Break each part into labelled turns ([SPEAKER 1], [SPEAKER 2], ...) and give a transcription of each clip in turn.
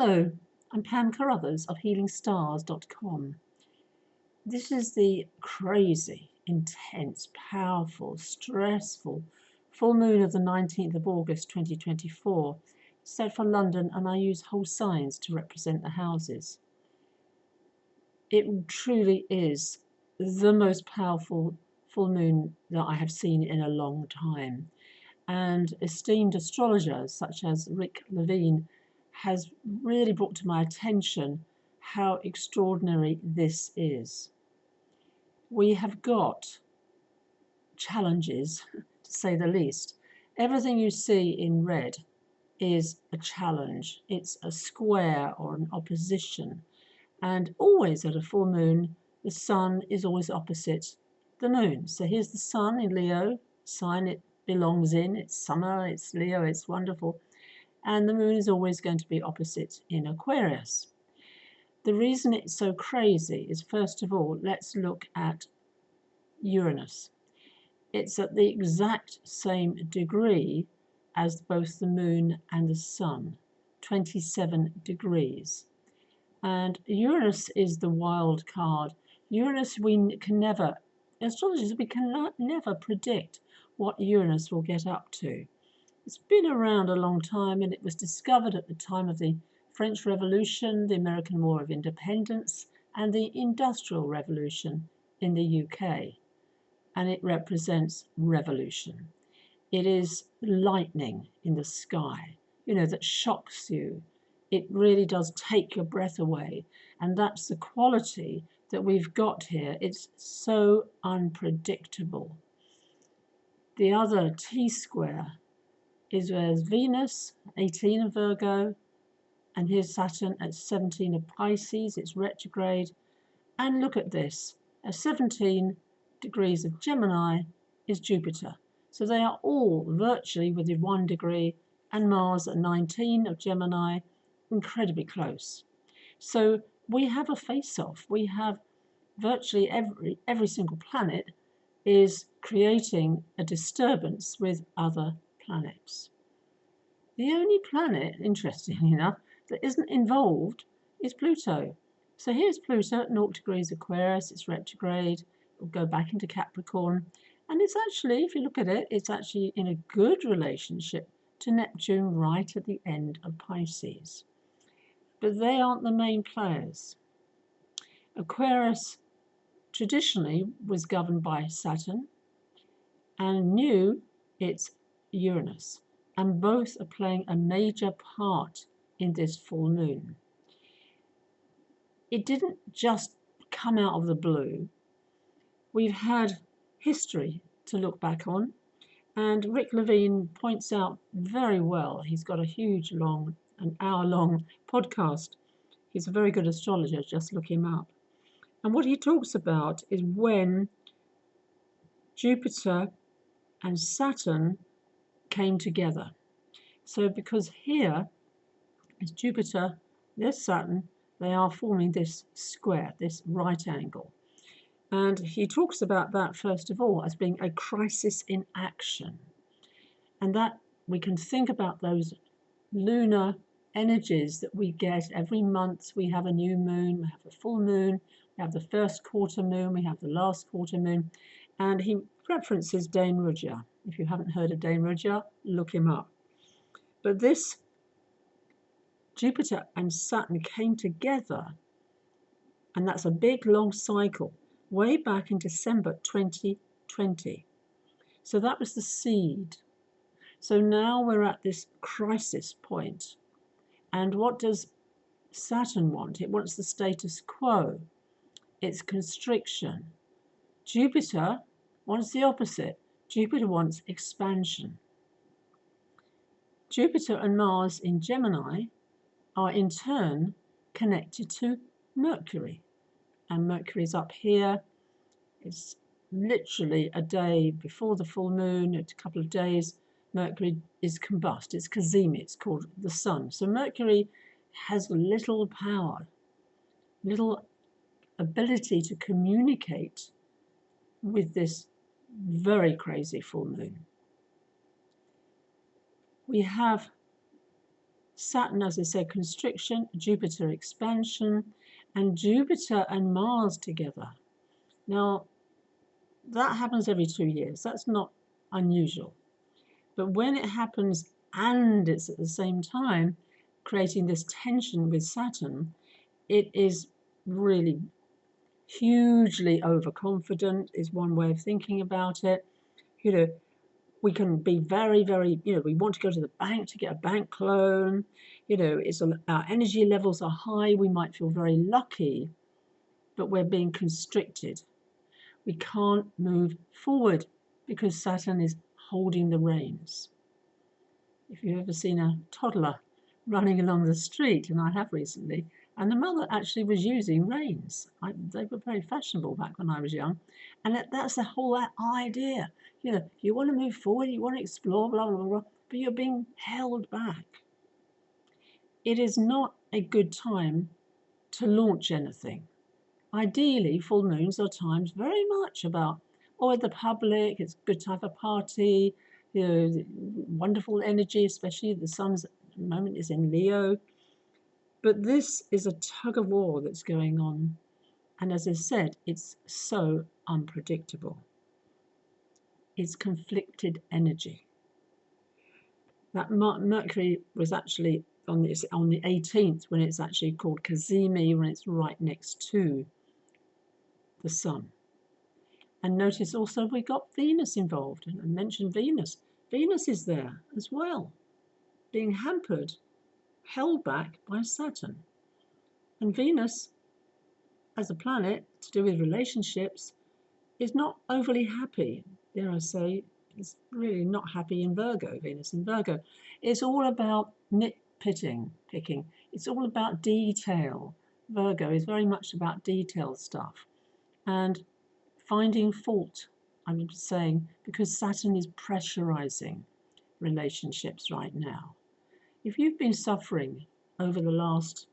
[SPEAKER 1] Hello, I'm Pam Carruthers of HealingStars.com. This is the crazy, intense, powerful, stressful full moon of the 19th of August 2024, set for London, and I use whole signs to represent the houses. It truly is the most powerful full moon that I have seen in a long time. And esteemed astrologers such as Rick Levine has really brought to my attention how extraordinary this is. We have got challenges, to say the least. Everything you see in red is a challenge. It's a square or an opposition. And always at a full moon, the sun is always opposite the moon. So here's the sun in Leo, sign it belongs in. It's summer, it's Leo, it's wonderful. And the moon is always going to be opposite in Aquarius. The reason it's so crazy is, first of all, let's look at Uranus. It's at the exact same degree as both the moon and the sun, 27 degrees. And Uranus is the wild card. Uranus, we can never, astrologers, we cannot never predict what Uranus will get up to. It's been around a long time, and it was discovered at the time of the French Revolution, the American War of Independence, and the Industrial Revolution in the UK. And it represents revolution. It is lightning in the sky, that shocks you. It really does take your breath away. And that's the quality that we've got here. It's so unpredictable. The other T-square is where's Venus, 18 of Virgo, and here's Saturn at 17 of Pisces. It's retrograde. And look at this, at 17 degrees of Gemini is Jupiter. So they are all virtually within 1 degree, and Mars at 19 of Gemini, incredibly close. So we have a face-off. We have virtually every single planet is creating a disturbance with other planets. The only planet, interestingly enough, that isn't involved is Pluto. So here's Pluto at 0 degrees Aquarius. It's retrograde. It'll go back into Capricorn. And it's actually, if you look at it, it's actually in a good relationship to Neptune right at the end of Pisces. But they aren't the main players. Aquarius traditionally was governed by Saturn, and new it's Uranus. And both are playing a major part in this full moon. It didn't just come out of the blue. We've had history to look back on, and Rick Levine points out very well. He's got a huge, an hour-long podcast. He's a very good astrologer, just look him up. And what he talks about is when Jupiter and Saturn came together. So because here is Jupiter, there's Saturn, they are forming this square, this right angle. And he talks about that, first of all, as being a crisis in action. And that we can think about those lunar energies that we get every month. We have a new moon, we have a full moon, we have the first quarter moon, we have the last quarter moon. And he references Dane Rudhyar. If you haven't heard of Dane Rudhyar, look him up. But this Jupiter and Saturn came together, and that's a big long cycle, way back in December 2020. So that was the seed. So now we're at this crisis point. And what does Saturn want? It wants the status quo. It's constriction. Jupiter wants the opposite. Jupiter wants expansion. Jupiter and Mars in Gemini are in turn connected to Mercury. And Mercury's up here. It's literally a day before the full moon, a couple of days, Mercury is combust. It's cazimi, it's called the sun. So Mercury has little power, little ability to communicate with this very crazy full moon. We have Saturn, as I said, constriction, Jupiter expansion, and Jupiter and Mars together. Now, that happens every 2 years. That's not unusual. But when it happens and it's at the same time creating this tension with Saturn, it is really hugely overconfident, is one way of thinking about it. You know, we can be very, very, we want to go to the bank to get a bank loan. Our energy levels are high. We might feel very lucky, but we're being constricted. We can't move forward because Saturn is holding the reins. If you've ever seen a toddler running along the street, and I have recently, and the mother actually was using reins. They were very fashionable back when I was young. And that's the whole idea. You want to move forward, you want to explore, blah, blah, blah, but you're being held back. It is not a good time to launch anything. Ideally, full moons are times very much about, the public, it's a good time for party, wonderful energy, especially the sun's at the moment is in Leo. But this is a tug of war that's going on. And as I said, it's so unpredictable. It's conflicted energy. That Mercury was actually on the 18th, when it's actually called Cazimi, when it's right next to the sun. And notice also we got Venus involved. And I mentioned Venus. Venus is there as well, being hampered, held back by Saturn. And Venus, as a planet to do with relationships, is not overly happy. Dare I say, it's really not happy in Virgo, Venus in Virgo. It's all about nitpicking. It's all about detail. Virgo is very much about detail stuff. And finding fault, I'm saying, because Saturn is pressurizing relationships right now. If you've been suffering over the last,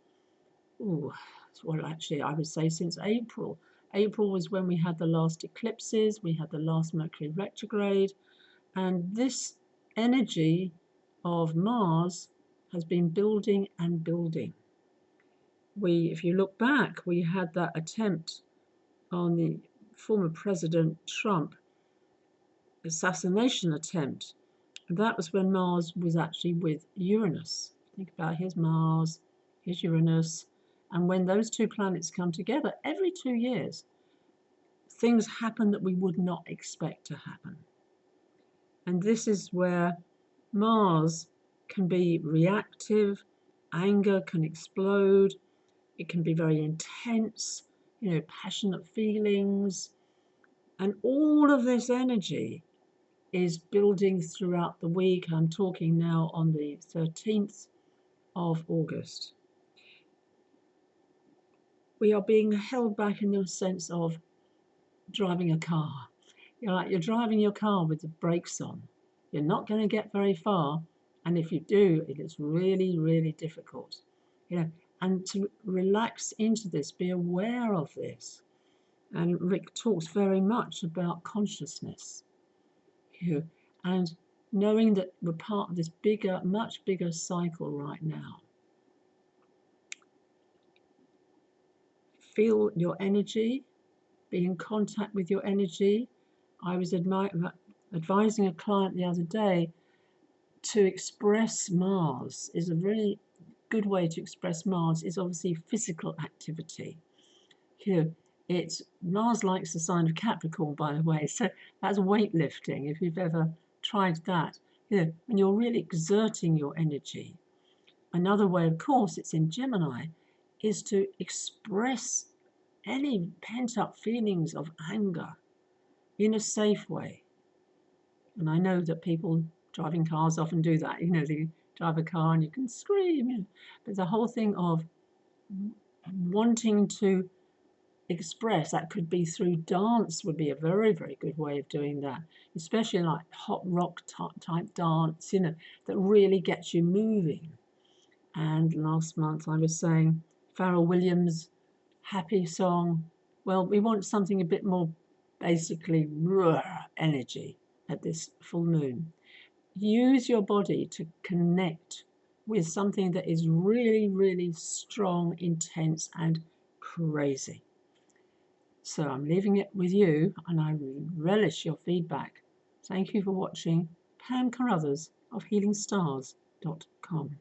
[SPEAKER 1] actually I would say since April. April was when we had the last eclipses, we had the last Mercury retrograde, and this energy of Mars has been building and building. If you look back, we had that attempt on the former President Trump, assassination attempt. And that was when Mars was actually with Uranus. Think about here's Mars, here's Uranus. And when those two planets come together, every 2 years, things happen that we would not expect to happen. And this is where Mars can be reactive, anger can explode, it can be very intense, passionate feelings. And all of this energy is building throughout the week. I'm talking now on the 13th of August. We are being held back in the sense of driving a car. You're driving your car with the brakes on. You're not going to get very far, and if you do, it is really, really difficult. And to relax into this, be aware of this. And Rick talks very much about consciousness, and knowing that we're part of this bigger, much bigger cycle right now. Feel your energy, be in contact with your energy. I was advising a client the other day to express Mars. Is a really good way to express Mars is obviously physical activity. Mars likes the sign of Capricorn, by the way, so that's weightlifting, if you've ever tried that. When you're really exerting your energy. Another way, of course, it's in Gemini, is to express any pent-up feelings of anger in a safe way. And I know that people driving cars often do that. They drive a car and you can scream. But the whole thing of wanting to express, that could be through dance, would be a very, very good way of doing that, especially like hot rock type dance, that really gets you moving. And last month I was saying Pharrell Williams' happy song. Well, we want something a bit more basically raw energy at this full moon. Use your body to connect with something that is really, really strong, intense, and crazy. So I'm leaving it with you, and I relish your feedback. Thank you for watching. Pam Carruthers of HealingStars.com.